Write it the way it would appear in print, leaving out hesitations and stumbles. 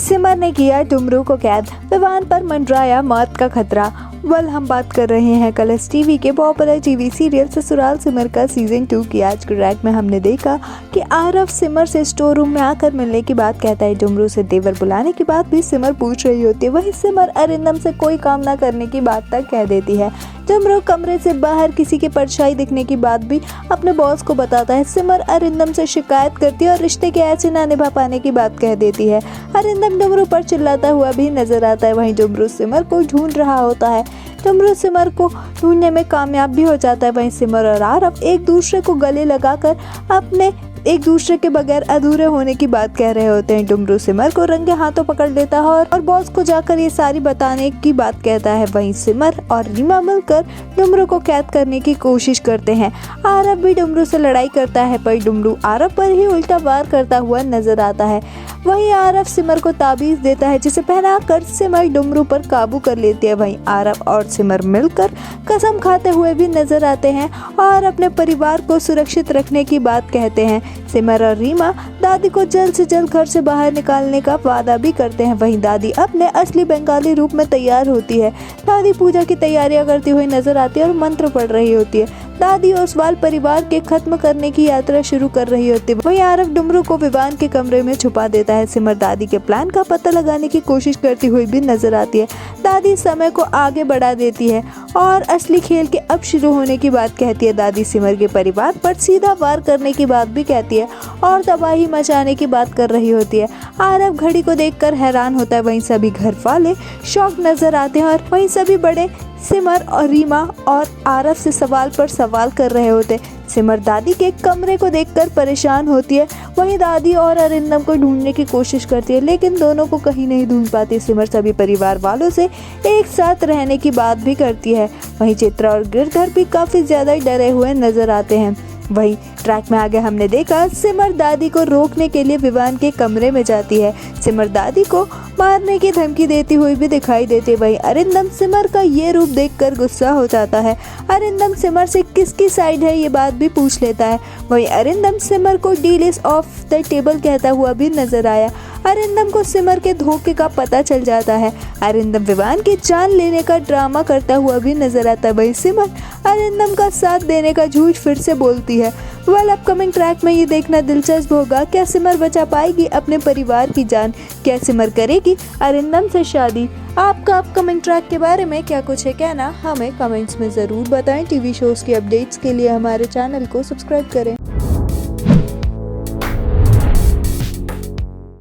सिमर ने किया डुमरू को कैद, विवान पर मंडराया मौत का खतरा। हम बात कर रहे हैं कलर्स टीवी के popular TV serial Sasural Simar का सीजन 2 की। आज के ट्रैक में हमने देखा कि आरव सिमर से स्टोर रूम में आकर मिलने की बात कहता है। डुमरू से देवर बुलाने की बात भी सिमर पूछ रही होती है। वहीं सिमर अरिंदम से कोई काम ना करने की बात तक कह देती है। डुमरू कमरे से बाहर किसी की परछाई दिखने की बात भी अपने बॉस को बताता है। सिमर अरिंदम से शिकायत करती है और रिश्ते के ऐसे ना निभा पाने की बात कह देती है। अरिंदम डुमरू पर चिल्लाता हुआ भी नजर आता है। वहीं डुमरू सिमर को ढूंढ रहा होता है। डुमरू सिमर को ढूंढने में कामयाब भी हो जाता है। वहीं सिमर और आरव एक दूसरे को गले लगाकर अपने एक दूसरे के बगैर अधूरे होने की बात कह रहे होते हैं। डुमरू सिमर को रंगे हाथों पकड़ लेता है और बॉस को जाकर ये सारी बताने की बात कहता है। वहीं सिमर और रीमा मिलकर डुमरू को कैद करने की कोशिश करते हैं। आरव भी डुमरू से लड़ाई करता है पर डुमरू आरव पर ही उल्टा वार करता हुआ नजर आता है। वहीं आरव सिमर को ताबीज देता है जिसे पहनाकर सिमर डुमरू पर काबू कर लेती है। वहीं आरव और सिमर मिलकर कसम खाते हुए भी नजर आते हैं और अपने परिवार को सुरक्षित रखने की बात कहते हैं। सिमर और रीमा दादी को जल्द से जल्द घर से बाहर निकालने का वादा भी करते हैं। वहीं दादी अपने असली बंगाली रूप में तैयार होती है। दादी पूजा की तैयारियां करती हुई नजर आती है और मंत्र पढ़ रही होती है। दादी ओसवाल परिवार के खत्म करने की यात्रा शुरू कर रही होती है। वहीं आरव डुमरू को विवान के कमरे में छुपा देता है। सिमर दादी के प्लान का पता लगाने की कोशिश करती हुई भी नजर आती है। दादी समय को आगे बढ़ा देती है और असली खेल के अब शुरू होने की बात कहती है। दादी सिमर के परिवार पर सीधा वार करने की बात भी कहती है और तबाही मचाने की बात कर रही होती है। आरव घड़ी को देखकर हैरान होता है। वहीं सभी घर वाले शौक नजर आते हैं और वहीं सभी बड़े सिमर और रीमा और आरव से सवाल पर सवाल कर रहे होते। सिमर दादी के कमरे को देखकर परेशान होती है। वहीं दादी और अरिंदम को ढूंढने की कोशिश करती है लेकिन दोनों को कहीं नहीं ढूंढ पाती। सिमर सभी परिवार वालों से एक साथ रहने की बात भी करती है। वहीं चित्रा और गिरधर भी काफी ज्यादा डरे हुए नजर आते हैं। वहीं ट्रैक में आगे हमने देखा सिमर दादी को रोकने के लिए विवान के कमरे में जाती है। सिमर दादी को मारने की धमकी देती हुई भी दिखाई देती है। वहीं अरिंदम सिमर का ये रूप देखकर गुस्सा हो जाता है। अरिंदम सिमर से किसकी साइड है ये बात भी पूछ लेता है। वहीं अरिंदम सिमर को deal is of the table कहता हुआ भी नजर आया। अरिंदम को सिमर के धोखे का पता चल जाता है। अरिंदम विवान की जान लेने का ड्रामा करता हुआ भी नजर आता है। वहीं सिमर अरिंदम का साथ देने का झूठ फिर से बोलती है। अपकमिंग ट्रैक में ये देखना दिलचस्प होगा, क्या सिमर बचा पाएगी अपने परिवार की जान? क्या सिमर करेगी अरिंदम से शादी? आपका अपकमिंग ट्रैक के बारे में क्या कुछ है कहना, हमें कमेंट्स में ज़रूर बताएं। टीवी शोज़ की अपडेट्स के लिए हमारे चैनल को सब्सक्राइब करें।